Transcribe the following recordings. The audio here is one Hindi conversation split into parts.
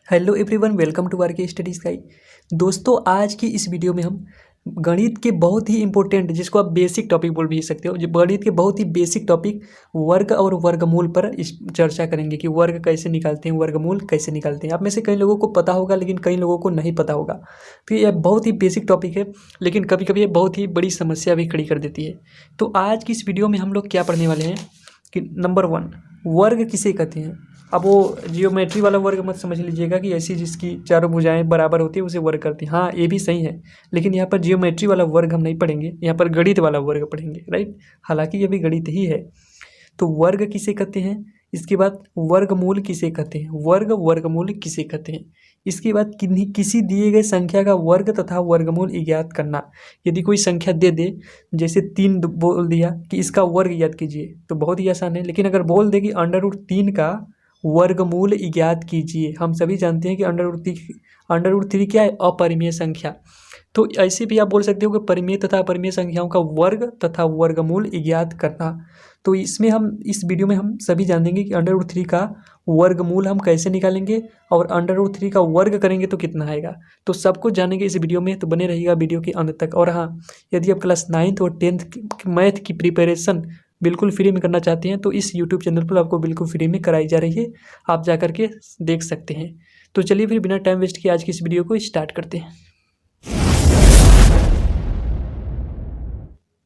Hello everyone, welcome to R K Study Sky. दोस्तों, आज की इस वीडियो में हम गणित के बहुत ही इंपॉर्टेंट, जिसको आप बेसिक टॉपिक बोल भी सकते हो, जो गणित के बहुत ही बेसिक टॉपिक वर्ग और वर्गमूल पर इस चर्चा करेंगे कि वर्ग कैसे निकालते हैं, वर्गमूल कैसे निकालते हैं। आप में से कई लोगों को पता होगा, लेकिन कई लोगों को नहीं पता होगा। तो ये बहुत ही बेसिक टॉपिक है, लेकिन कभी कभी ये बहुत ही बड़ी समस्या भी खड़ी कर देती है। तो आज की इस वीडियो में हम लोग क्या पढ़ने वाले हैं कि नंबर 1, वर्ग किसे कहते हैं। अब वो जियोमेट्री वाला वर्ग मत समझ लीजिएगा कि ऐसी जिसकी चारों भुजाएं बराबर होती है उसे वर्ग करती हैं। हाँ, ये भी सही है, लेकिन यहाँ पर जियोमेट्री वाला वर्ग हम नहीं पढ़ेंगे, यहाँ पर गणित वाला वर्ग पढ़ेंगे, राइट। हालांकि ये भी गणित ही है। तो वर्ग किसे कहते हैं, इसके बाद वर्गमूल किसे कहते हैं, वर्गमूल किसे कहते हैं। इसके बाद किसी दिए गए संख्या का वर्ग तथा वर्गमूल ज्ञात करना। यदि कोई संख्या दे दे, जैसे 3 बोल दिया कि इसका वर्ग ज्ञात कीजिए, तो बहुत ही आसान है। लेकिन अगर बोल दे कि √3 का वर्गमूल ज्ञात कीजिए, हम सभी जानते हैं कि √3 क्या है, अपरिमेय संख्या। तो ऐसे भी आप बोल सकते हो कि परिमेय तथा अपरिमेय संख्याओं का वर्ग तथा वर्गमूल ज्ञात करना। तो इसमें हम इस वीडियो में हम सभी जानेंगे कि √3 का वर्गमूल हम कैसे निकालेंगे और √3 का वर्ग करेंगे तो कितना आएगा। तो सब कुछ जानेंगे इस वीडियो में, तो बने रहिएगा वीडियो के अंत तक। और हाँ, यदि आप क्लास 9th और 10th मैथ की प्रिपरेशन बिल्कुल फ्री में करना चाहते हैं तो इस यूट्यूब चैनल पर आपको बिल्कुल फ्री में कराई जा रही है, आप जा कर के देख सकते हैं। तो चलिए फिर बिना टाइम वेस्ट किए आज की इस वीडियो को स्टार्ट करते हैं।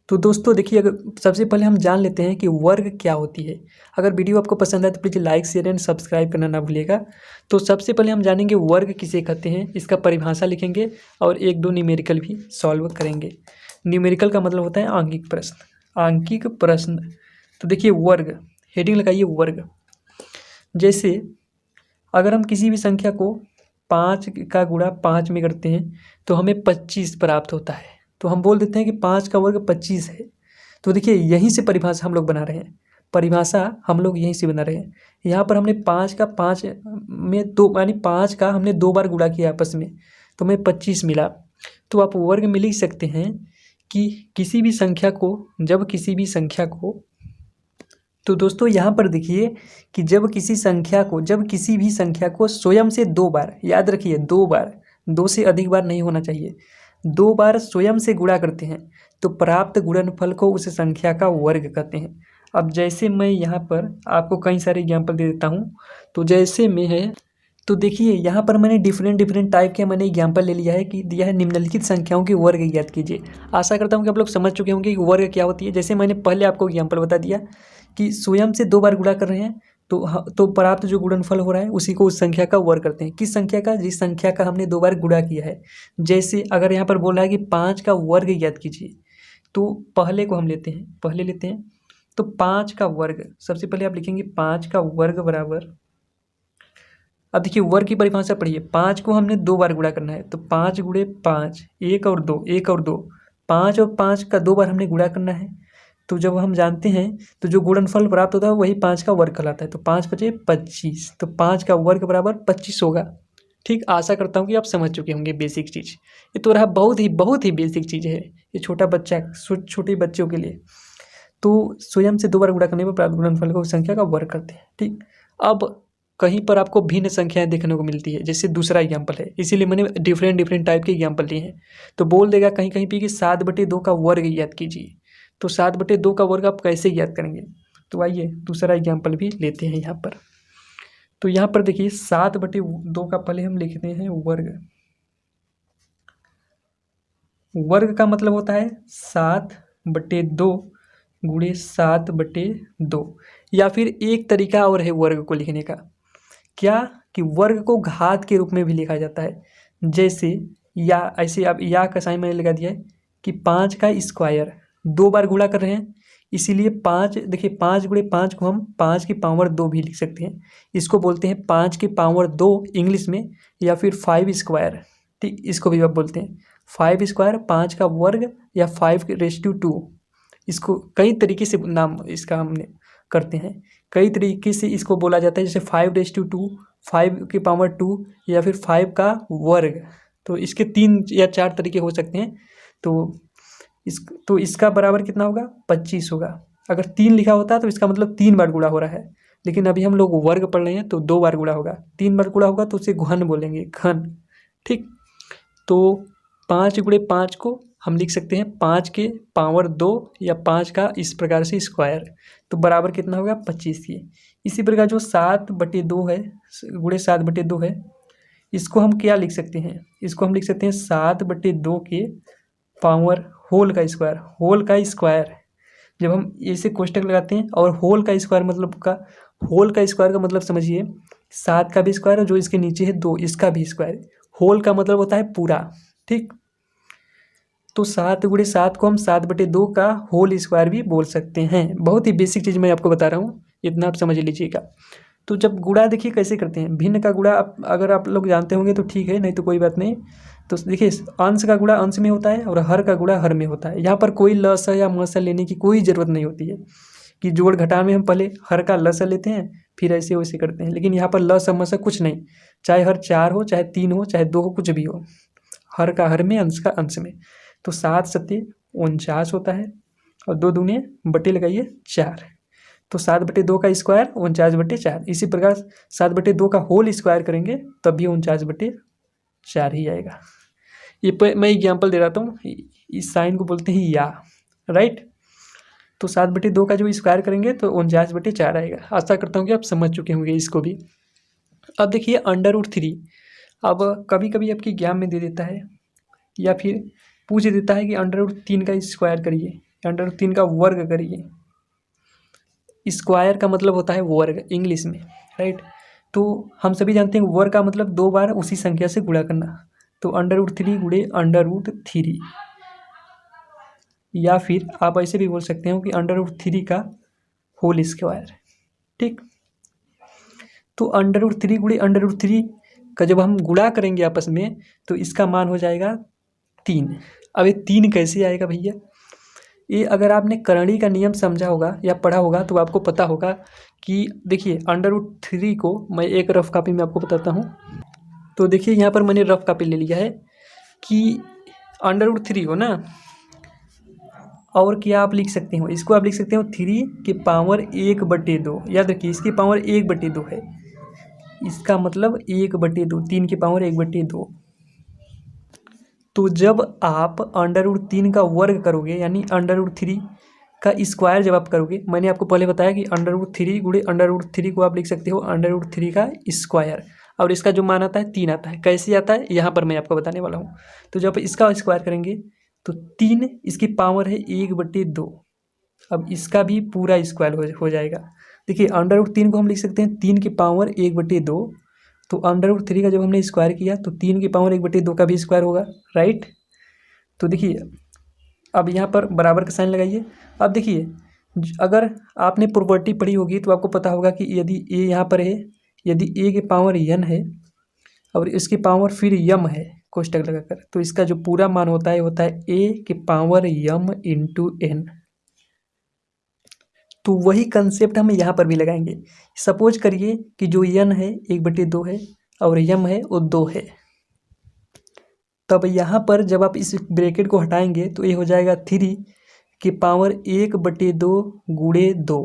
तो दोस्तों देखिए, अगर सबसे पहले हम जान लेते हैं कि वर्ग क्या होती है। अगर वीडियो आपको पसंद आए तो please like share and subscribe करना ना भूलिएगा। तो सबसे पहले हम जानेंगे वर्ग किसे कहते हैं, इसका परिभाषा लिखेंगे और 1-2 न्यूमेरिकल भी सॉल्व करेंगे। न्यूमेरिकल का मतलब होता है आंकिक प्रश्न, आंकिक प्रश्न। तो देखिए वर्ग, हेडिंग लगाइए वर्ग। जैसे अगर हम किसी भी संख्या को 5 का गुणा 5 में करते हैं तो हमें 25 प्राप्त होता है। तो हम बोल देते हैं कि 5 का वर्ग 25 है। तो देखिए यहीं से परिभाषा हम लोग बना रहे हैं, परिभाषा हम लोग यहीं से बना रहे हैं। यहाँ पर हमने 5 का 5 में 2 यानी 5 का हमने 2 बार गुणा किया आपस में, तो हमें 25 मिला। तो आप वर्ग में लिख सकते हैं कि किसी भी संख्या को, जब किसी भी संख्या को, तो दोस्तों यहाँ पर देखिए कि जब किसी भी संख्या को स्वयं से 2 बार, याद रखिए 2 बार, 2 से अधिक बार नहीं होना चाहिए, 2 बार स्वयं से गुणा करते हैं तो प्राप्त गुणनफल को उस संख्या का वर्ग कहते हैं। अब जैसे मैं यहाँ पर आपको कई सारे एग्जाम्पल दे देता हूँ। तो जैसे में है, तो देखिए यहाँ पर मैंने डिफरेंट टाइप के मैंने एग्जाम्पल ले लिया है कि दिया है निम्नलिखित संख्याओं के वर्ग ज्ञात कीजिए। आशा करता हूँ कि आप लोग समझ चुके होंगे कि वर्ग क्या होती है। जैसे मैंने पहले आपको एग्जाम्पल बता दिया कि स्वयं से 2 बार गुणा कर रहे हैं तो प्राप्त जो गुणनफल हो रहा है उसी को उस संख्या का वर्ग करते हैं। किस संख्या का, जिस संख्या का हमने 2 बार गुणा किया है। जैसे अगर यहाँ पर बोल रहा है कि 5 का वर्ग ज्ञात कीजिए, तो पहले को हम लेते हैं। तो 5 का वर्ग, सबसे पहले आप लिखेंगे 5 का वर्ग बराबर, अब देखिए वर्ग की परिभाषा पढ़िए, 5 को हमने 2 बार गुणा करना है तो 5 गुणे 5, 1 और 2, 5 और 5 का 2 बार हमने गुणा करना है। तो जब हम जानते हैं तो जो गुणनफल प्राप्त होता है वही 5 का वर्ग कहलाता है। तो 5 बचे 25, तो 5 का वर्ग बराबर 25 होगा। ठीक, आशा करता हूँ कि आप समझ चुके होंगे बेसिक चीज़। ये तो रहा बहुत ही बेसिक चीज़ है, ये छोटे बच्चों के लिए। तो स्वयं से 2 बार गुणा करने पर प्राप्त गुणनफल को उस संख्या का वर्ग करते हैं। ठीक, अब कहीं पर आपको भिन्न संख्याएं देखने को मिलती है, जैसे दूसरा एग्जाम्पल है, इसीलिए मैंने डिफरेंट टाइप के एग्जाम्पल लिए हैं। तो बोल देगा कहीं कहीं पे कि 7/2 का वर्ग ज्ञात कीजिए। तो 7/2 का वर्ग आप कैसे ज्ञात करेंगे, तो आइए दूसरा एग्जाम्पल भी लेते हैं यहाँ पर। तो यहाँ पर देखिए 7/2 का पहले हम लिखते हैं वर्ग। वर्ग का मतलब होता है 7/2 गुणे 7/2। या फिर एक तरीका और है वर्ग को लिखने का, क्या कि वर्ग को घात के रूप में भी लिखा जाता है। जैसे या ऐसे, अब या का साइन मैंने लगा दिया है कि 5 का स्क्वायर, 2 बार गुणा कर रहे हैं, इसीलिए 5, देखिए 5 गुणे 5 को हम 5 की पावर 2 भी लिख सकते हैं। इसको बोलते हैं 5 की पावर 2 इंग्लिश में, या फिर 5 स्क्वायर। ठीक, इसको भी आप बोलते हैं 5 स्क्वायर, 5 का वर्ग, या 5⁻²। इसको कई तरीके से नाम इसका हमने करते हैं, कई तरीके से इसको बोला जाता है, जैसे 5⁻², 5 की पावर 2, या फिर 5 का वर्ग। तो इसके 3 या 4 तरीके हो सकते हैं। तो इसका बराबर कितना होगा, 25 होगा। अगर 3 लिखा होता है तो इसका मतलब 3 बार गुणा हो रहा है। लेकिन अभी हम लोग वर्ग पढ़ रहे हैं तो 2 बार गुणा होगा, 3 बार गुणा होगा तो उसे घन बोलेंगे, घन। ठीक, तो 5 गुणे 5 को हम लिख सकते हैं 5 के पावर 2 या 5 का इस प्रकार से स्क्वायर, तो बराबर कितना होगा 25 के। इसी प्रकार जो 7/2 है, गुणे 7/2 है, इसको हम क्या लिख सकते हैं, इसको हम लिख सकते हैं 7/2 के पावर होल का स्क्वायर, होल का स्क्वायर। जब हम ऐसे कोष्टक लगाते हैं और होल का स्क्वायर होल का स्क्वायर का मतलब समझिए 7 का भी स्क्वायर और जो इसके नीचे है 2 इसका भी स्क्वायर। होल का मतलब होता है पूरा। ठीक, तो 7 गुणे 7 को हम 7/2 का होल स्क्वायर भी बोल सकते हैं। बहुत ही बेसिक चीज़ मैं आपको बता रहा हूँ, इतना आप समझ लीजिएगा। तो जब गुणा देखिए कैसे करते हैं, भिन्न का गुणा अगर आप लोग जानते होंगे तो ठीक है, नहीं तो कोई बात नहीं। तो देखिए अंश का गुणा अंश में होता है और हर का गुणा हर में होता है। यहाँ पर कोई लसा या मसा लेने की कोई ज़रूरत नहीं होती है कि जोड़ घटा में हम पहले हर का लसा लेते हैं फिर ऐसे वैसे करते हैं, लेकिन यहाँ पर लसा मसा कुछ नहीं, चाहे हर 4 हो, चाहे 3 हो, चाहे 2 हो, कुछ भी हो, हर का हर में, अंश का अंश में। तो 7 सत्ते 49 होता है और 2 दूने बटे लगाइए 4, तो 7/2 का स्क्वायर 49/4। इसी प्रकार 7/2 का होल स्क्वायर करेंगे तब भी 49/4 ही आएगा। ये मैं एग्जाम्पल दे रहा हूँ, इस साइन को बोलते हैं या, राइट। तो 7/2 का जो स्क्वायर करेंगे तो 49/4 आएगा। आशा करता हूँ कि आप समझ चुके होंगे इसको भी। अब देखिए √3, अब कभी कभी आपके एग्जाम में दे देता है या फिर पूछ देता है कि √3 का स्क्वायर करिए, √3 का वर्ग करिए। स्क्वायर का मतलब होता है वर्ग इंग्लिश में, राइट। तो हम सभी जानते हैं वर्ग का मतलब 2 बार उसी संख्या से गुणा करना, तो √3 गुणे √3, या फिर आप ऐसे भी बोल सकते हो कि √3 का होल स्क्वायर। ठीक, तो √3 गुणे √3 का जब हम गुणा करेंगे आपस में तो इसका मान हो जाएगा 3। अब ये 3 कैसे आएगा भैया, ये अगर आपने करणी का नियम समझा होगा या पढ़ा होगा तो आपको पता होगा कि देखिए √3 को मैं एक रफ कॉपी में आपको बताता हूँ। तो देखिए यहाँ पर मैंने रफ कॉपी ले लिया है कि √3 हो ना, और क्या आप लिख सकते हो, इसको आप लिख सकते हो 3 के पावर 1/2। याद रखिए इसकी पावर 1/2 है, इसका मतलब 1/2, 3 के पावर 1/2। तो जब आप √3 का वर्ग करोगे यानी √3 का स्क्वायर जब आप करोगे, मैंने आपको पहले बताया कि √3 गुणे √3 को आप लिख सकते हो √3 का स्क्वायर, और इसका जो मान आता है 3 आता है। कैसे आता है यहाँ पर मैं आपको बताने वाला हूँ। तो जब इसका स्क्वायर करेंगे तो 3, इसकी पावर है 1/2, अब इसका भी पूरा स्क्वायर हो जाएगा। देखिए √3 को हम लिख सकते हैं 3 की पावर 1/2, तो √3 का जब हमने स्क्वायर किया तो 3 की पावर 1/2 का भी स्क्वायर होगा, राइट। तो देखिए अब यहाँ पर बराबर का साइन लगाइए। अब देखिए अगर आपने प्रॉपर्टी पढ़ी होगी तो आपको पता होगा कि यदि ए यहाँ पर है, यदि ए के पावर n है और इसकी पावर फिर यम है कोष्टक लगाकर, तो इसका जो पूरा मान होता है ए के पावर यम इंटू एन। तो वही कंसेप्ट हम यहाँ पर भी लगाएंगे। सपोज करिए कि जो n है 1/2 है और m है वो 2 है, तब यहाँ पर जब आप इस ब्रैकेट को हटाएंगे तो ये हो जाएगा 3 के पावर 1/2 गुणे 2।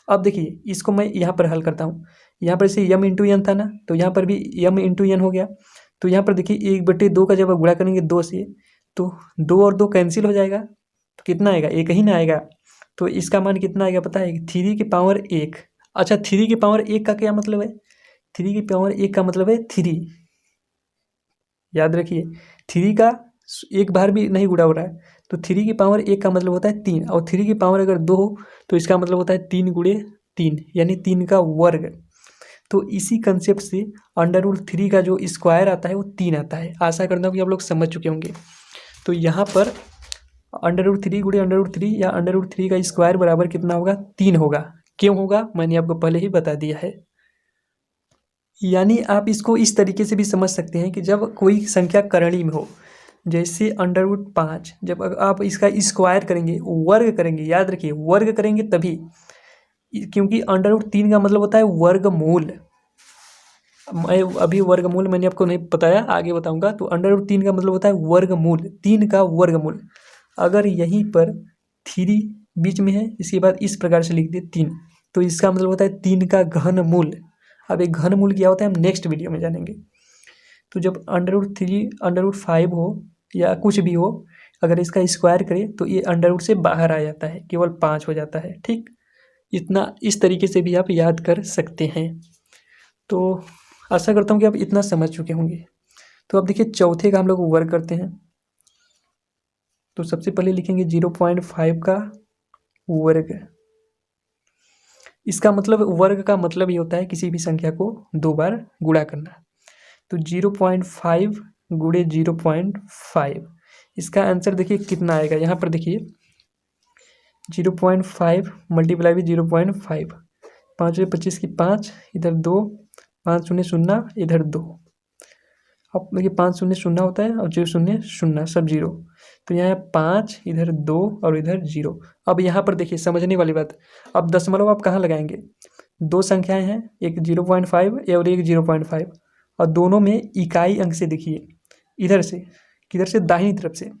अब देखिए इसको मैं यहाँ पर हल करता हूँ, यहाँ पर इसे m इंटू एन था ना, तो यहाँ पर भी m इंटू एन हो गया। तो यहाँ पर देखिए 1/2 का जब आप गुणा करेंगे 2 से तो 2 और 2 कैंसिल हो जाएगा, तो कितना आएगा, एक ही ना आएगा। तो इसका मान कितना आएगा पता है, 3 की पावर 1। अच्छा 3 की पावर 1 का क्या मतलब है, 3 की पावर 1 का मतलब है 3। याद रखिए 3 का एक बार भी नहीं गुणा हो रहा है, तो 3 की पावर 1 का मतलब होता है 3, और 3 की पावर अगर 2 हो तो इसका मतलब होता है 3 गुणे 3 यानी 3 का वर्ग। तो इसी कंसेप्ट से √3 का जो स्क्वायर आता है वो 3 आता है। आशा करता हूँ कि आप लोग समझ चुके होंगे। तो यहाँ पर √3 गुणे √3 या √3 का स्क्वायर बराबर कितना होगा, 3 होगा। क्यों होगा मैंने आपको पहले ही बता दिया है। यानी आप इसको इस तरीके से भी समझ सकते हैं कि जब कोई संख्या करणी में हो, जैसे √5, जब आप इसका स्क्वायर करेंगे, वर्ग करेंगे, याद रखिए वर्ग करेंगे तभी, क्योंकि √3 का मतलब होता है वर्गमूल। मैं अभी वर्गमूल मैंने आपको नहीं बताया, आगे बताऊंगा। तो √3 का मतलब होता है वर्गमूल, 3 का वर्गमूल। अगर यहीं पर 3 बीच में है, इसके बाद इस प्रकार से लिख दिए 3, तो इसका मतलब होता है 3 का घनमूल। अब एक घनमूल क्या होता है हम नेक्स्ट वीडियो में जानेंगे। तो जब √3 √5 हो या कुछ भी हो, अगर इसका स्क्वायर करें तो ये अंडर से बाहर आ जाता है, केवल 5 हो जाता है। ठीक, इतना इस तरीके से भी आप याद कर सकते हैं। तो आशा करता हूँ कि आप इतना समझ चुके होंगे। तो अब देखिए चौथे का हम लोग वर्ग करते हैं। तो सबसे पहले लिखेंगे 0.5 का वर्ग। इसका मतलब वर्ग का मतलब ये होता है किसी भी संख्या को 2 बार गुणा करना। तो 0.5 गुणे 0.5, इसका आंसर देखिए कितना आएगा। यहाँ पर देखिए 0.5 मल्टीप्लाई भी 0.5, 5 25 की 5, इधर 2, 5 शून्य शून्य, इधर 2। अब देखिए 5 शून्य शून्य होता है और 0 शून्य शून्य, सब 0। तो यहाँ 5, इधर 2 और इधर 0। अब यहाँ पर देखिए समझने वाली बात, अब दशमलव आप कहाँ लगाएंगे? 2 संख्याएं हैं, एक 0.5 और एक 0.5, और दोनों में इकाई अंक से देखिए इधर से, किधर से? दाहिनी तरफ से।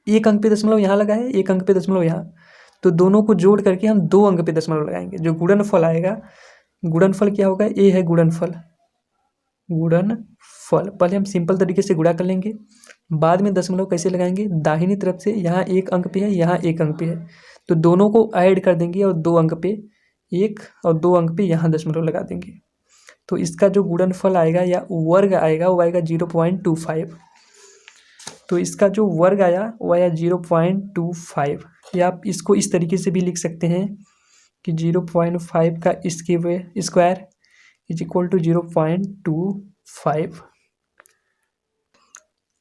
एक अंक पे दशमलव यहाँ लगा है, एक अंक पे दशमलव यहाँ, तो दोनों को जोड़ करके हम 2 अंक पे दशमलव लगाएंगे। जो गुणनफल आएगा, गुणनफल क्या होगा? ए है गुणनफल। गुणनफल पहले हम सिंपल तरीके से गुणा कर लेंगे, बाद में दशमलव कैसे लगाएंगे? दाहिनी तरफ से, यहाँ एक अंक पे है, यहाँ एक अंक पे है, तो दोनों को ऐड कर देंगे और 2 अंक पे एक और 2 अंक पे यहाँ दशमलव लगा देंगे। तो इसका जो गुणनफल आएगा या वर्ग आएगा वो आएगा 0.25। तो इसका जो वर्ग आया वो आया 0.25, या आप इसको इस तरीके से भी लिख सकते हैं कि 0.5 का स्क्वायर इज इक्वल टू 0.25।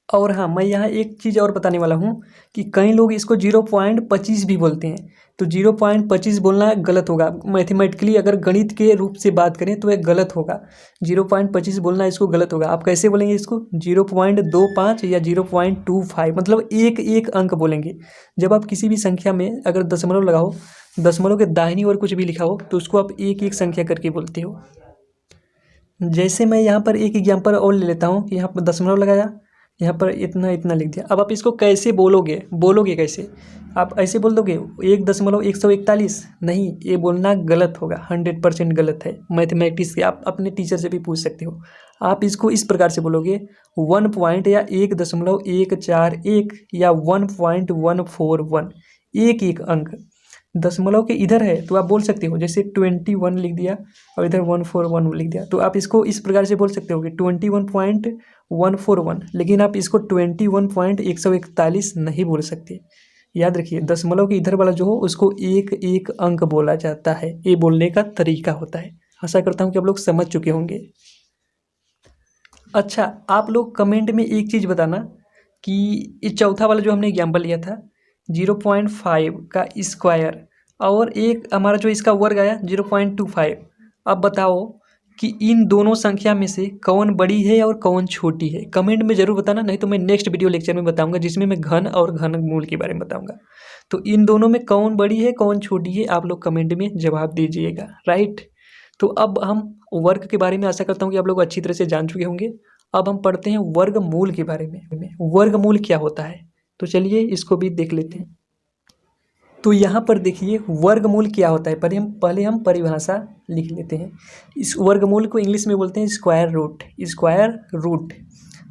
और हाँ, मैं यहाँ एक चीज़ और बताने वाला हूँ कि कई लोग इसको 0.25 भी बोलते हैं। तो 0.25 बोलना गलत होगा मैथमेटिकली, अगर गणित के रूप से बात करें तो यह गलत होगा। 0.25 बोलना इसको गलत होगा। आप कैसे बोलेंगे इसको? 0.25 या 0.25, मतलब एक एक अंक बोलेंगे। जब आप किसी भी संख्या में अगर दशमलव लगाओ, दशमलव के दाहिनी ओर कुछ भी लिखा हो तो उसको आप एक एक संख्या करके बोलते हो। जैसे मैं यहाँ पर एक एग्जाम्पल और ले लेता हूँ कि यहाँ पर दशमलव लगाया, यहाँ पर इतना इतना लिख दिया। अब आप इसको कैसे बोलोगे कैसे? आप ऐसे बोल दोगे 1.141? नहीं, ये बोलना गलत होगा, 100% गलत है। मैथमेटिक्स के आप अपने टीचर से भी पूछ सकते हो। आप इसको इस प्रकार से बोलोगे 1 पॉइंट या 1.141 या 1.141, एक एक अंक। दशमलव के इधर है तो आप बोल सकते हो, जैसे 21 लिख दिया और इधर 141 लिख दिया, तो आप इसको इस प्रकार से बोल सकते हो कि 21.141, लेकिन आप इसको 21.141 नहीं बोल सकते। याद रखिए, दशमलव के इधर वाला जो हो उसको एक एक अंक बोला जाता है। ये बोलने का तरीका होता है। आशा करता हूँ कि आप लोग समझ चुके होंगे। अच्छा, आप लोग कमेंट में एक चीज़ बताना कि ये चौथा वाला जो हमने एग्जाम्पल लिया था 0.5 का स्क्वायर और एक हमारा जो इसका वर्ग आया 0.25, अब बताओ कि इन दोनों संख्या में से कौन बड़ी है और कौन छोटी है। कमेंट में ज़रूर बताना, नहीं तो मैं नेक्स्ट वीडियो लेक्चर में बताऊंगा जिसमें मैं घन और घनमूल के बारे में बताऊंगा। तो इन दोनों में कौन बड़ी है कौन छोटी है, आप लोग कमेंट में जवाब दीजिएगा। राइट, तो अब हम वर्ग के बारे में आशा करता हूँ कि आप लोग अच्छी तरह से जान चुके होंगे। अब हम पढ़ते हैं वर्गमूल के बारे में। वर्गमूल क्या होता है, तो चलिए इसको भी देख लेते हैं। तो यहाँ पर देखिए वर्गमूल क्या होता है, पहले हम परिभाषा लिख लेते हैं। इस वर्गमूल को इंग्लिश में बोलते हैं स्क्वायर रूट। स्क्वायर रूट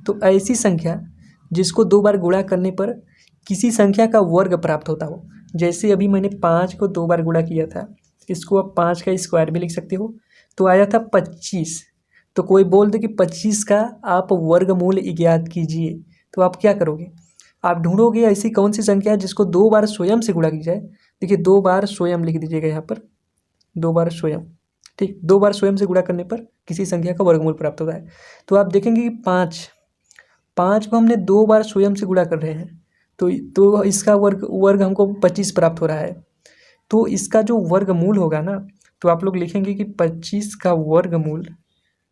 तो ऐसी संख्या जिसको 2 बार गुणा करने पर किसी संख्या का वर्ग प्राप्त होता हो। जैसे अभी मैंने 5 को 2 बार गुणा किया था, इसको आप 5 का स्क्वायर भी लिख सकते हो, तो आया था 25। तो कोई बोल दे कि 25 का आप वर्गमूल ज्ञात कीजिए, तो आप क्या करोगे? आप ढूंढोगे ऐसी कौन सी संख्या है जिसको 2 बार स्वयं से गुणा की जाए। देखिए 2 बार स्वयं लिख दीजिएगा यहाँ पर, 2 बार स्वयं। ठीक, 2 बार स्वयं से गुणा करने पर किसी संख्या का वर्गमूल प्राप्त होता है। तो आप देखेंगे कि 5 को हमने 2 बार स्वयं से गुणा कर रहे हैं, तो इसका वर्ग हमको 25 प्राप्त हो रहा है। तो इसका जो वर्गमूल होगा ना, तो आप लोग लिखेंगे कि 25 का वर्गमूल।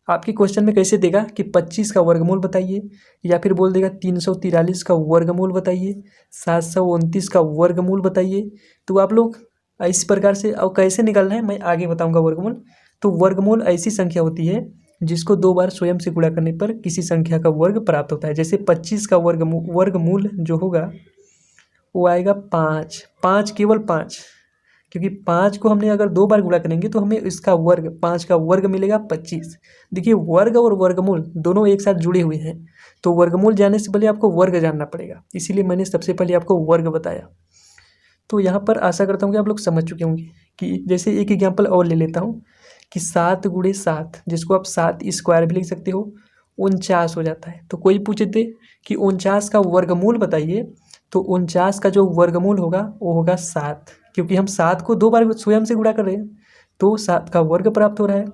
आपके क्वेश्चन में कैसे देगा कि 25 का वर्गमूल बताइए, या फिर बोल देगा 343 का वर्गमूल बताइए, 729 का वर्गमूल बताइए। तो आप लोग इस प्रकार से, और कैसे निकालना है मैं आगे बताऊंगा वर्गमूल। तो वर्गमूल ऐसी संख्या होती है जिसको 2 बार स्वयं से गुणा करने पर किसी संख्या का वर्ग प्राप्त होता है। जैसे 25 का वर्गमूल जो होगा वो आएगा 5, केवल 5, क्योंकि 5 को हमने अगर 2 बार गुणा करेंगे तो हमें इसका वर्ग 5 का वर्ग मिलेगा 25। देखिए वर्ग और वर्गमूल दोनों एक साथ जुड़े हुए हैं, तो वर्गमूल जानने से पहले आपको वर्ग जानना पड़ेगा, इसीलिए मैंने सबसे पहले आपको वर्ग बताया। तो यहाँ पर आशा करता हूँ कि आप लोग समझ चुके होंगे कि जैसे एक एग्जाम्पल और ले लेता हूँ कि 7 गुणे 7, जिसको आप 7 स्क्वायर भी लिख सकते हो, 49 हो जाता है। तो कोई पूछ दे कि 49 का वर्गमूल बताइए, तो 49 का जो वर्गमूल होगा वो होगा 7, क्योंकि हम 7 को 2 बार स्वयं से गुणा कर रहे हैं, तो 7 का वर्ग प्राप्त हो रहा है।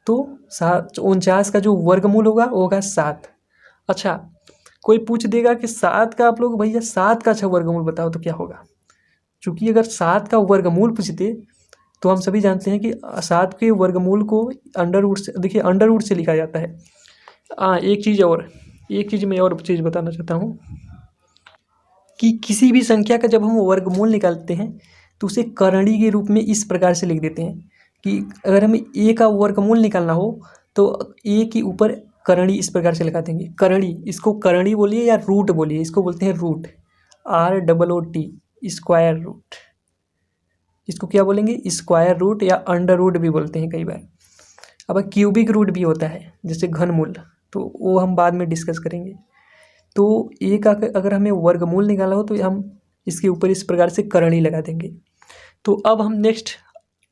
तो 49 का जो वर्गमूल होगा वो होगा 7। अच्छा, कोई पूछ देगा कि 7 का आप लोग भैया 7 का अच्छा वर्गमूल बताओ, तो क्या होगा? चूँकि अगर 7 का वर्गमूल पूछते तो हम सभी जानते हैं कि 7 के वर्गमूल को अंडर रूट से, देखिए अंडर रूट से लिखा जाता है। एक चीज़ मैं और चीज़ बताना चाहता हूँ कि किसी भी संख्या का जब हम वर्गमूल निकालते हैं तो उसे करणी के रूप में इस प्रकार से लिख देते हैं कि अगर हमें ए का वर्गमूल निकालना हो तो ए के ऊपर करणी इस प्रकार से लगा देंगे। करणी, इसको करणी बोलिए या रूट बोलिए, इसको बोलते हैं रूट, ROOT, स्क्वायर रूट। इसको क्या बोलेंगे? स्क्वायर रूट या अंडर रूट भी बोलते हैं कई बार। अब क्यूबिक रूट भी होता है जैसे घनमूल, तो वो हम बाद में डिस्कस करेंगे। तो ए का अगर हमें वर्गमूल निकाला हो तो हम इसके ऊपर इस प्रकार से करणी लगा देंगे। तो अब हम नेक्स्ट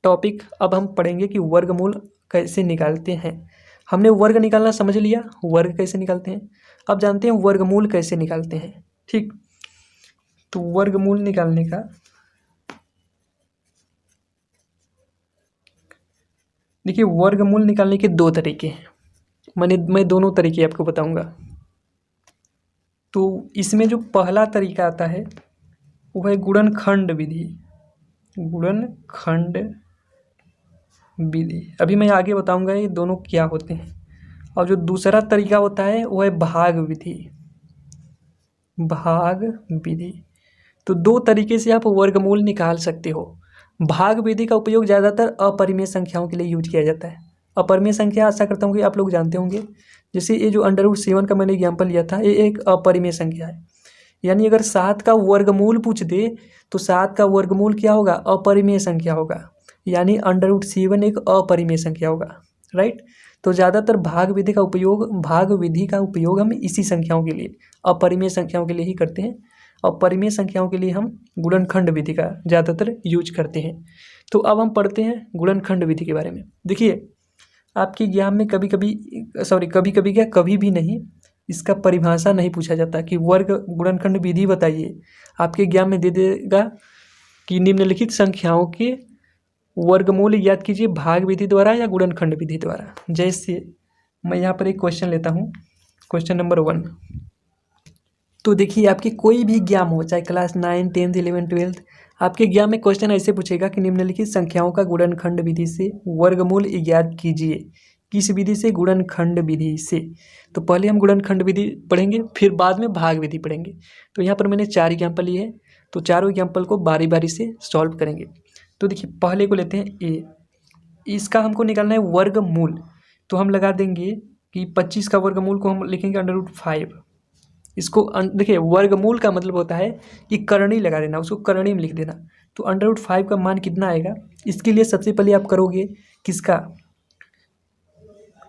टॉपिक अब हम पढ़ेंगे कि वर्गमूल कैसे निकालते हैं। हमने वर्ग निकालना समझ लिया, वर्ग कैसे निकालते हैं। अब जानते हैं वर्गमूल कैसे निकालते हैं। ठीक, तो वर्गमूल निकालने का देखिए, वर्गमूल निकालने के 2 तरीके हैं। मैं दोनों तरीके आपको बताऊंगा। तो इसमें जो पहला तरीका आता है वो है गुणनखंड विधि। गुणनखंड विधि अभी मैं आगे बताऊंगा ये दोनों क्या होते हैं। और जो दूसरा तरीका होता है वो है भाग विधि। भाग विधि, तो 2 तरीके से आप वर्गमूल निकाल सकते हो। भाग विधि का उपयोग ज़्यादातर अपरिमेय संख्याओं के लिए यूज किया जाता है। अपरिमेय संख्या आशा करता हूँ कि आप लोग जानते होंगे। जैसे ये जो √7 का मैंने एग्जाम्पल लिया था, ये एक अपरिमेय संख्या है। यानी अगर 7 का वर्गमूल पूछ दे तो 7 का वर्गमूल क्या होगा? अपरिमेय संख्या होगा, यानी √7 एक अपरिमेय संख्या होगा, राइट। तो ज़्यादातर भाग विधि का उपयोग हम इसी संख्याओं के लिए, अपरिमेय संख्याओं के लिए ही करते हैं। और परिमेय संख्याओं के लिए हम गुणनखंड विधि का ज़्यादातर यूज करते हैं। तो अब हम पढ़ते हैं गुणनखंड विधि के बारे में। देखिए, आपके एग्जाम में कभी भी नहीं, इसका परिभाषा नहीं पूछा जाता कि गुणनखंड विधि बताइए। आपके एग्जाम में दे देगा कि निम्नलिखित संख्याओं के वर्गमूल ज्ञात कीजिए भाग विधि द्वारा या गुणनखंड विधि द्वारा। जैसे मैं यहाँ पर एक क्वेश्चन लेता हूँ, क्वेश्चन नंबर 1। तो देखिए, आपके कोई भी एग्जाम हो, चाहे क्लास 9, 10th, 11th, 12th, आपके एग्जाम में क्वेश्चन ऐसे पूछेगा कि निम्नलिखित संख्याओं का गुणनखंड विधि से वर्गमूल ज्ञात कीजिए। किस विधि से? गुणनखंड विधि से। तो पहले हम गुणनखंड विधि पढ़ेंगे, फिर बाद में भाग विधि पढ़ेंगे। तो यहाँ पर मैंने 4 एग्जाम्पल लिए हैं, तो चारों एग्जाम्पल को बारी बारी से सॉल्व करेंगे। तो देखिए, पहले को लेते हैं ए। इसका हमको निकालना है वर्गमूल। तो हम लगा देंगे कि 25 का वर्गमूल को हम लिखेंगे √5। इसको देखिए, वर्गमूल का मतलब होता है कि करणी लगा देना, उसको करणी में लिख देना। तो √5 का मान कितना आएगा? इसके लिए सबसे पहले आप करोगे किसका?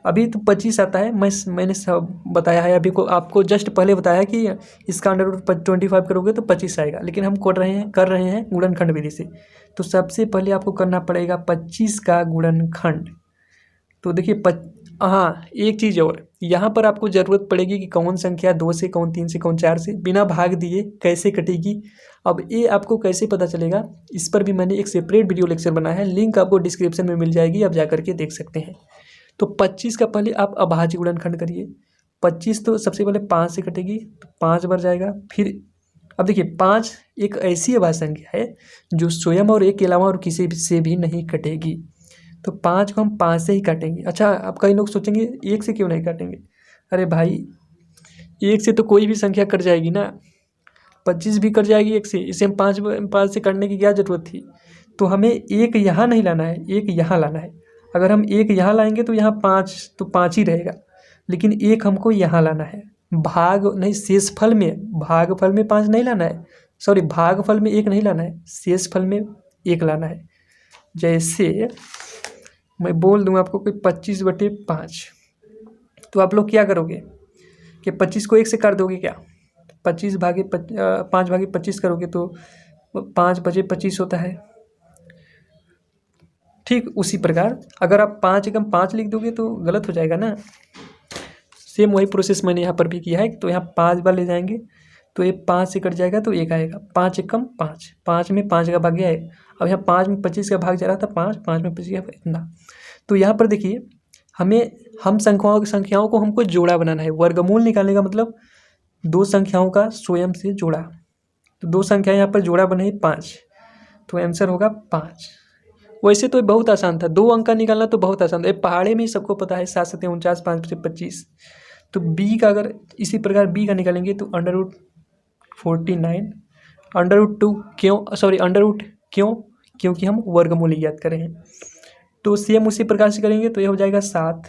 अभी तो 25 आता है, मैंने सब बताया है अभी को, आपको जस्ट पहले बताया कि इसका √25 करोगे तो 25 आएगा, लेकिन हम कर रहे हैं गुणनखंड विधि से। तो सबसे पहले आपको करना पड़ेगा 25 का गुणनखंड। तो देखिए, हाँ, एक चीज़ और, यहाँ पर आपको ज़रूरत पड़ेगी कि कौन संख्या 2 से, कौन 3 से, कौन 4 से बिना भाग दिए कैसे कटेगी। अब ये आपको कैसे पता चलेगा, इस पर भी मैंने एक सेपरेट वीडियो लेक्चर बनाया है, लिंक आपको डिस्क्रिप्शन में मिल जाएगी, आप जा करके देख सकते हैं। तो 25 का पहले आप अभाज्य गुणनखंड करिए। 25 तो सबसे पहले 5 से कटेगी, तो 5 बार जाएगा। फिर अब देखिए, 5 एक ऐसी अभाज्य संख्या है जो स्वयं और एक के अलावा और किसी से भी नहीं कटेगी। तो 5 को हम 5 से ही काटेंगे। अच्छा, अब कई लोग सोचेंगे 1 से क्यों नहीं काटेंगे? अरे भाई, 1 से तो कोई भी संख्या कट जाएगी ना, 25 भी कट जाएगी 1 से, इसे हम 5 से काटने की क्या ज़रूरत थी? तो हमें 1 यहाँ नहीं लाना है, 1 यहाँ लाना है। अगर हम 1 यहाँ लाएंगे तो यहाँ 5 तो 5 ही रहेगा, लेकिन 1 हमको यहाँ लाना है। भागफल में 5 नहीं लाना है, सॉरी, भागफल में 1 नहीं लाना है, शेषफल में 1 लाना है। जैसे मैं बोल दूँ आपको कि 25/5, तो आप लोग क्या करोगे कि 25 को 1 से काट दोगे क्या? 5/25 करोगे तो 5/25 होता है। ठीक उसी प्रकार अगर आप 5 एकम 5 लिख दोगे तो गलत हो जाएगा ना। सेम वही प्रोसेस मैंने यहाँ पर भी किया है। तो यहाँ 5 बार ले जाएंगे तो ये 5 से कट जाएगा तो 1 आएगा। 5 एकम 5, 5 में 5 का भाग गया है। अब यहाँ 5 में 25 का भाग जा रहा था, 5, 5 में 25 का इतना। तो यहाँ पर देखिए हम संख्याओं को हमको जोड़ा बनाना है। वर्गमूल निकालने का मतलब 2 संख्याओं का स्वयं से जोड़ा। तो 2 संख्या यहाँ पर जोड़ा बने 5, तो आंसर होगा 5। वैसे तो बहुत आसान था, 2 अंक का निकालना तो बहुत आसान था। पहाड़े में ही सबको पता है 7 7 49, 5 से 25। तो बी का अगर इसी प्रकार बी का निकालेंगे तो √49 √2 क्यों? क्योंकि हम वर्गमूल ज्ञात कर रहे हैं। तो सेम उसी प्रकार से करेंगे तो ये हो जाएगा 7।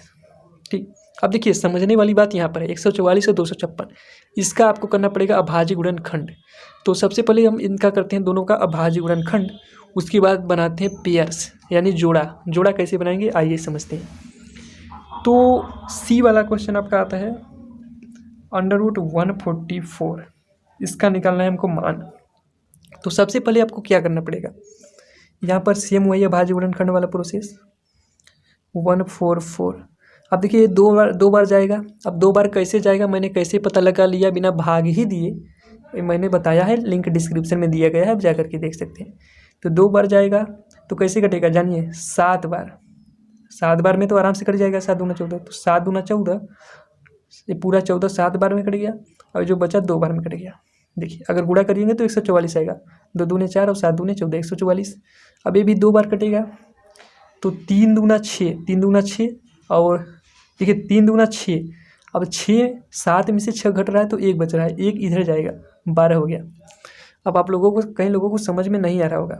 ठीक, अब देखिए समझने वाली बात यहाँ पर है 144 और 256, इसका आपको करना पड़ेगा अभाज्य गुणनखंड। तो सबसे पहले हम इनका करते हैं दोनों का अभाज्य गुणनखंड, उसके बाद बनाते हैं पेयर्स यानी जोड़ा कैसे बनाएंगे आइए समझते हैं। तो सी वाला क्वेश्चन आपका आता है √144, इसका निकालना है हमको मान। तो सबसे पहले आपको क्या करना पड़ेगा, यहाँ पर सेम वही अभाज्य गुणनखंड वाला प्रोसेस 144। अब देखिए दो बार जाएगा। अब 2 बार कैसे जाएगा मैंने कैसे पता लगा लिया बिना भाग ही दिए, मैंने बताया है, लिंक डिस्क्रिप्शन में दिया गया है, आप जा करके देख सकते हैं। तो 2 बार जाएगा तो कैसे कटेगा जानिए, 7 बार। 7 बार में तो आराम से कट जाएगा, 7 दूना 14, तो 7 दूना 14, ये पूरा 14 7 बार में कट गया और जो बचा 2 बार में कट गया। देखिए अगर गुणा करिएंगे तो 144 आएगा, 2 दूने 4 और 7 दूने 14, 144। अब ये भी 2 बार कटेगा तो 3 दूना 6 और देखिए 3 दूना 6। अब 6 7 में से 6 घट रहा है तो 1 बच रहा है, 1 इधर जाएगा, 12 हो गया। अब आप लोगों को कई लोगों को समझ में नहीं आ रहा होगा,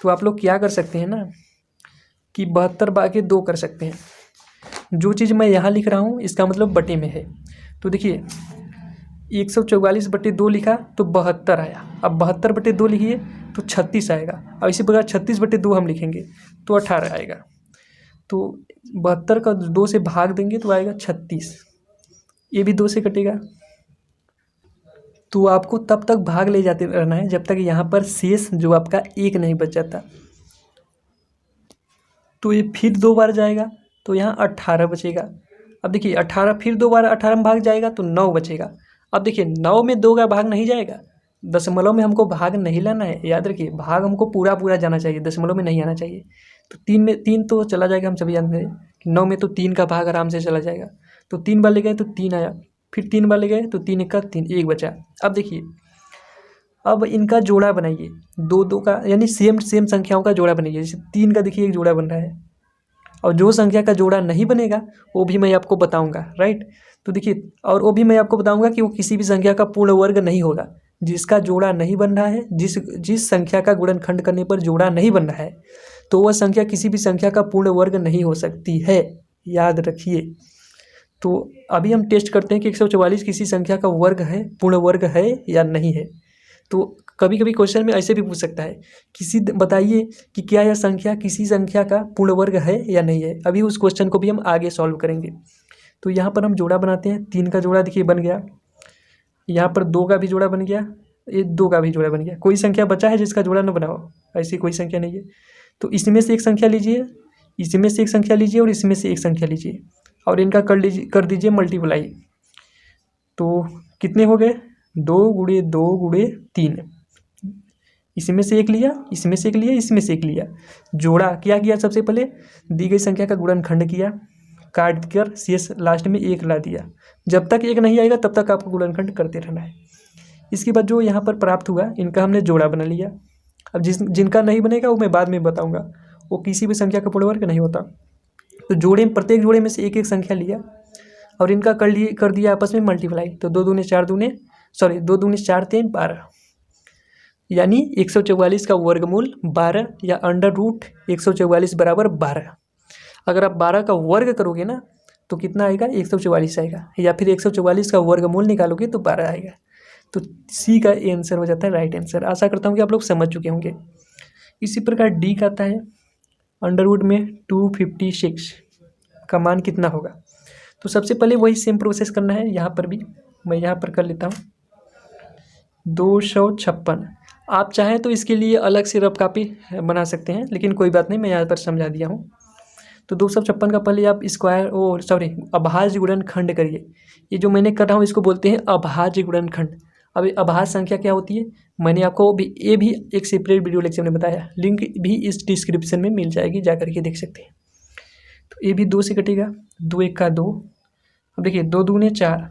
तो आप लोग क्या कर सकते हैं ना कि 72/2 कर सकते हैं। जो चीज़ मैं यहाँ लिख रहा हूँ इसका मतलब बटे में है। तो देखिए 144/2 लिखा तो 72 आया। अब 72/2 लिखिए तो 36 आएगा। अब इसी प्रकार 36/2 हम लिखेंगे तो 18 आएगा। तो 72 का 2 से भाग देंगे तो आएगा 36, ये भी 2 से कटेगा। तो आपको तब तक भाग ले जाते रहना है जब तक यहाँ पर शेष जो आपका 1 नहीं बच जाता। तो ये फिर 2 बार जाएगा तो यहाँ 18 बचेगा। अब देखिए 18 फिर 2 बार 18 में भाग जाएगा तो 9 बचेगा। अब देखिए 9 में 2 का भाग नहीं जाएगा, दशमलव में हमको भाग नहीं लाना है, याद रखिए भाग हमको पूरा जाना चाहिए, दशमलव में नहीं आना चाहिए। तो 3 में 3 तो चला जाएगा, हम सभी जानते हैं 9 में तो 3 का भाग आराम से चला जाएगा। तो 3 बार ले गए तो 3 आया, फिर 3 बार ले गए तो 3 का 3, 1 बचा। अब देखिए अब इनका जोड़ा बनाइए, 2 का यानी सेम संख्याओं का जोड़ा बनाइए। जैसे 3 का देखिए एक जोड़ा बन रहा है, और जो संख्या का जोड़ा नहीं बनेगा वो भी मैं आपको बताऊंगा, राइट। तो देखिए और वो भी मैं आपको बताऊंगा कि वो किसी भी संख्या का पूर्ण वर्ग नहीं होगा। जिसका जोड़ा नहीं बन रहा है, जिस संख्या का गुणनखंड करने पर जोड़ा नहीं बन रहा है, तो वह संख्या किसी भी संख्या का पूर्ण वर्ग नहीं हो सकती है, याद रखिए। तो अभी हम टेस्ट करते हैं कि 144 किसी संख्या का वर्ग है, पूर्ण वर्ग है या नहीं है। तो कभी कभी क्वेश्चन में ऐसे भी पूछ सकता है बताइए कि क्या यह संख्या किसी संख्या का पूर्ण वर्ग है या नहीं है। अभी उस क्वेश्चन को भी हम आगे सॉल्व करेंगे। तो यहाँ पर हम जोड़ा बनाते हैं, 3 का जोड़ा देखिए बन गया, यहाँ पर 2 का भी जोड़ा बन गया, ये 2 का भी जोड़ा बन गया। कोई संख्या बचा है जिसका जोड़ा न बना हो, ऐसी कोई संख्या नहीं है। तो इसमें से एक संख्या लीजिए, इसमें से एक संख्या लीजिए और इसमें से एक संख्या लीजिए और इनका कर दीजिए मल्टीप्लाई। तो कितने हो गए, 2 × 2 × 3। इसमें से एक लिया, इसमें से एक लिया, इसमें से एक लिया, जोड़ा क्या किया, सबसे पहले दी गई संख्या का गुणनखंड किया, काट कर शेष लास्ट में 1 ला दिया। जब तक 1 नहीं आएगा तब तक आपको गुणनखंड करते रहना है। इसके बाद जो यहाँ पर प्राप्त हुआ इनका हमने जोड़ा बना लिया। अब जिनका नहीं बनेगा वो मैं बाद में बताऊँगा, वो किसी भी संख्या का पूर्ण वर्ग नहीं होता। तो प्रत्येक जोड़े में से एक एक संख्या लिया और इनका कर दिया आपस में मल्टीप्लाई। तो 2 दूने 4 3 12, यानी 144 का वर्गमूल 12 या √144 बराबर 12। अगर आप 12 का वर्ग करोगे ना तो कितना आएगा, 144 आएगा, या फिर 144 का वर्गमूल निकालोगे तो 12 आएगा। तो सी का आंसर हो जाता है राइट आंसर। आशा करता हूँ कि आप लोग समझ चुके होंगे। इसी प्रकार डी का आता है अंडरवुड में 256 का मान कितना होगा। तो सबसे पहले वही सेम प्रोसेस करना है, यहाँ पर भी मैं यहाँ पर कर लेता हूँ 256। आप चाहें तो इसके लिए अलग से रफ कॉपी बना सकते हैं, लेकिन कोई बात नहीं, मैं यहाँ पर समझा दिया हूँ। तो 256 का पहले आप स्क्वायर अभाज्य गुणनखंड करिए। ये जो मैंने कर रहा हूँ इसको बोलते हैं अभाज्य गुणनखंड। अब अभाज्य संख्या क्या होती है, मैंने आपको भी एक सेपरेट वीडियो लेक्चर में बताया, लिंक भी इस डिस्क्रिप्शन में मिल जाएगी, जा करके देख सकते हैं। तो ये भी 2 से कटेगा, 2 1 का 2। अब देखिए 2 दूने 4,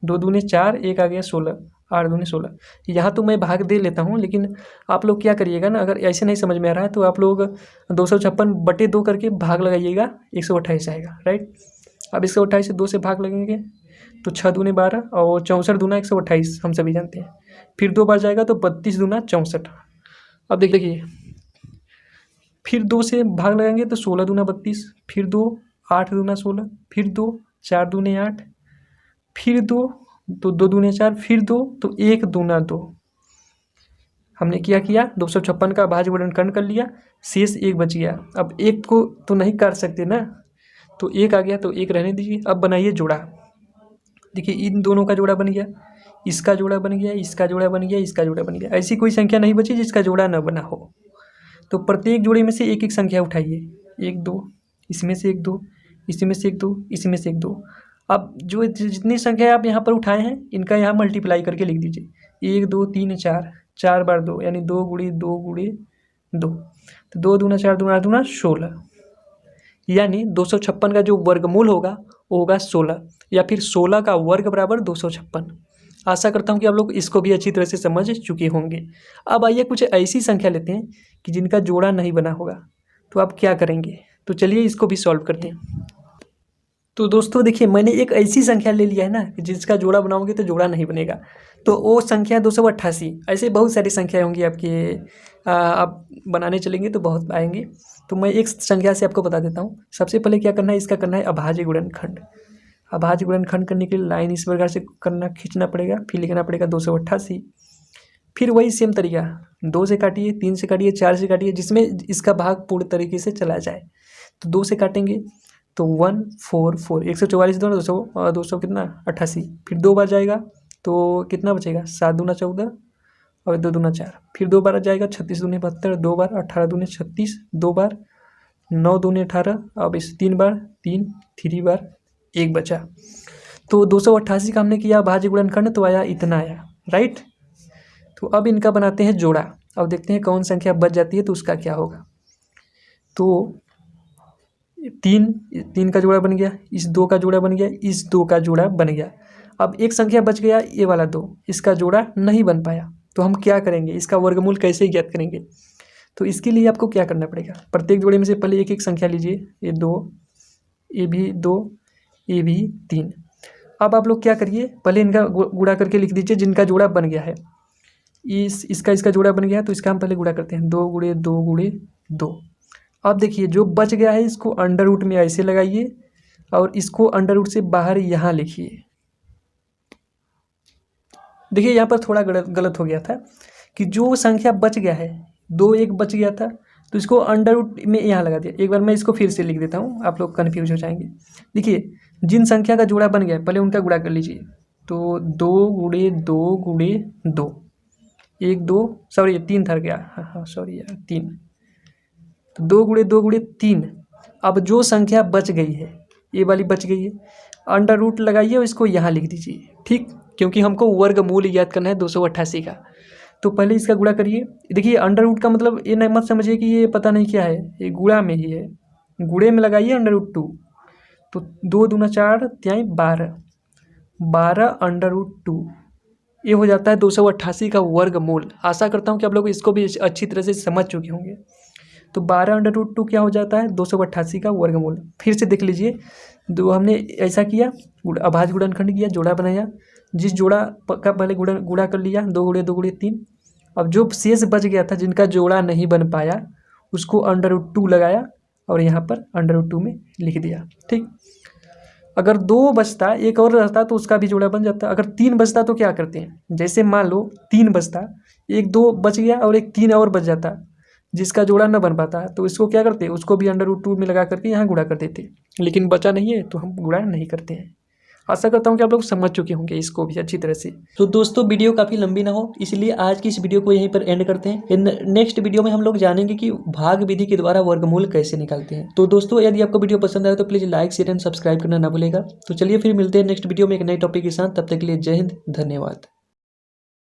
2 दूने 4, 1 आ गया 16, 8 दूने 16। यहाँ तो मैं भाग दे लेता हूँ, लेकिन आप लोग क्या करिएगा ना, अगर ऐसे नहीं समझ में आ रहा है तो आप लोग 256/2 करके भाग लगाइएगा, 128 आएगा, राइट। अब 128 से 2 से भाग लगेंगे तो 6 दूने 12 और 64 दूना 128 हम सभी जानते हैं। फिर 2 बार जाएगा तो 32 दूना 64। अब देखिए फिर 2 से भाग लगाएंगे तो 16 दूना 32, फिर 2 8 दूना 16, फिर 2 4 दूने 8, फिर 2 तो 2 दूने 4, फिर 2 तो 1 दूना 2। हमने क्या किया, 256 का भाज्य गुणनखंड कर लिया, शेष 1 बच गया। अब 1 को तो नहीं काट सकते ना, तो 1 आ गया तो 1 रहने दीजिए। अब बनाइए जोड़ा। देखिए इन दोनों का जोड़ा बन गया, इसका जोड़ा बन गया, इसका जोड़ा बन गया, इसका जोड़ा बन गया। ऐसी कोई संख्या नहीं बची जिसका जोड़ा न बना हो। तो प्रत्येक जोड़े में से एक एक संख्या उठाइए, 1 2, इसमें से 1 2, इसमें से 1 2, इसमें से 1 2। अब जो जितनी संख्या आप यहाँ पर उठाए हैं इनका यहाँ मल्टीप्लाई करके लिख दीजिए, 1 2 3 4, 4 बार 2 यानी 2 गुणे 2 गुणे 2, तो 2 दूना 4 दूना 8 दूना 16, यानी 256 का जो वर्गमूल होगा वो होगा 16, या फिर 16 का वर्ग बराबर 256। आशा करता हूँ कि आप लोग इसको भी अच्छी तरह से समझ चुके होंगे। अब आइए कुछ ऐसी संख्या लेते हैं कि जिनका जोड़ा नहीं बना होगा, तो आप क्या करेंगे, तो चलिए इसको भी सॉल्व करते हैं। तो दोस्तों देखिए मैंने एक ऐसी संख्या ले लिया है ना कि जिसका जोड़ा बनाओगे तो जोड़ा नहीं बनेगा, तो वो संख्या 288। ऐसे बहुत सारी संख्याएं होंगी आपके, आप बनाने चलेंगे तो बहुत आएंगे। तो मैं एक संख्या से आपको बता देता हूँ। सबसे पहले क्या करना है, इसका करना है अभाज्य गुणनखंड। अभाज्य गुणनखंड करने के लिए लाइन इस प्रकार से खींचना पड़ेगा, फिर लिखना पड़ेगा 288। फिर वही सेम तरीका, 2 से काटिए, 3 से काटिए, 4 से काटिए, जिसमें इसका भाग पूर्ण तरीके से चला जाए। तो 2 से काटेंगे तो 144, 144 दो 200 और 200 कितना 88। फिर 2 बार जाएगा तो कितना बचेगा, 7 दूना 14 और 2 दूना 4। फिर 2 बार जाएगा 36 दूने 72, 2 बार 18 दूने 36, 2 बार 9 दूने 18, अब इस 3 बार 3 बार 1 बचा। तो 288 का हमने किया भाज्य गुणनखंड, तो आया इतना आया, राइट। तो अब इनका बनाते हैं जोड़ा। अब देखते हैं कौन संख्या बच जाती है तो उसका क्या होगा। तो 3 का जोड़ा बन गया, इस 2 का जोड़ा बन गया, इस 2 का जोड़ा बन गया। अब एक संख्या बच गया, ये वाला 2, इसका जोड़ा नहीं बन पाया। तो हम क्या करेंगे, इसका वर्गमूल कैसे ज्ञात करेंगे। तो इसके लिए आपको क्या करना पड़ेगा, प्रत्येक जोड़े में से पहले एक एक संख्या लीजिए, ये 2, ये भी 2, ये भी 3। अब आप लोग क्या करिए, पहले इनका गुणा करके लिख दीजिए जिनका जोड़ा बन गया है। इसका जोड़ा बन गया है तो इसका हम पहले गुणा करते हैं, 2 गुणे 2 गुणे 2। अब देखिए जो बच गया है इसको अंडर रूट में ऐसे लगाइए और इसको अंडर रूट से बाहर यहाँ लिखिए। देखिए यहाँ पर थोड़ा गलत हो गया था कि जो संख्या बच गया है 2 1 बच गया था तो इसको अंडर रूट में यहाँ लगा दिया। एक बार मैं इसको फिर से लिख देता हूँ, आप लोग कन्फ्यूज हो जाएंगे। देखिए जिन संख्या का जोड़ा बन गया है पहले उनका गुणा कर लीजिए। तो 2 गुणे 2 गुणे 2, 1 2 सॉरी 3 था गया, हाँ सॉरी यार 3। तो 2 गुणे 2 गुणे 3। अब जो संख्या बच गई है ये वाली बच गई है, अंडर रूट लगाइए और इसको यहाँ लिख दीजिए, ठीक, क्योंकि हमको वर्गमूल याद करना है 288 का। तो पहले इसका गुणा करिए। देखिए अंडर रूट का मतलब ये नहीं मत समझिए कि ये पता नहीं क्या है, ये गुणा में ही है, गुणे में लगाइए अंडर रूट 2। तो 2 दूना 4 त्याई 12, 12 अंडर रूट 2, ये हो जाता है 288 का वर्गमूल। आशा करता हूँ कि आप लोग इसको भी अच्छी तरह से समझ चुके होंगे। तो 12 अंडर रूट 2 क्या हो जाता है, 288 का वर्गमूल। फिर से देख लीजिए, दो हमने ऐसा किया, अभाज्य गुणनखंड किया, जोड़ा बनाया, जिस जोड़ा का पहले गुणा कर लिया, 2 गुणे 2 गुणे 3। अब जो शेष बच गया था जिनका जोड़ा नहीं बन पाया उसको अंडर रूट 2 लगाया और यहाँ पर अंडर रूट 2 में लिख दिया, ठीक। अगर 2 बचता, एक और रहता तो उसका भी जोड़ा बन जाता। अगर 3 बचता तो क्या करते हैं, जैसे मान लो 3 बचता, 1 2 बच गया और एक 3 और बच जाता जिसका जोड़ा न बन पाता तो इसको क्या करते, उसको भी √2 में लगा करके यहाँ गुणा कर देते, लेकिन बचा नहीं है तो हम गुणा नहीं करते हैं। आशा करता हूँ कि आप लोग समझ चुके होंगे इसको भी अच्छी तरह से। तो दोस्तों वीडियो काफ़ी लंबी ना हो इसलिए आज की इस वीडियो को यहीं पर एंड करते हैं। नेक्स्ट वीडियो में हम लोग जानेंगे कि भाग विधि के द्वारा वर्गमूल कैसे निकालते हैं। तो दोस्तों यदि आपको वीडियो पसंद आए तो please like share and subscribe करना ना भूलेगा। तो चलिए फिर मिलते हैं नेक्स्ट वीडियो में एक नए टॉपिक के साथ, तब तक के लिए जय हिंद, धन्यवाद।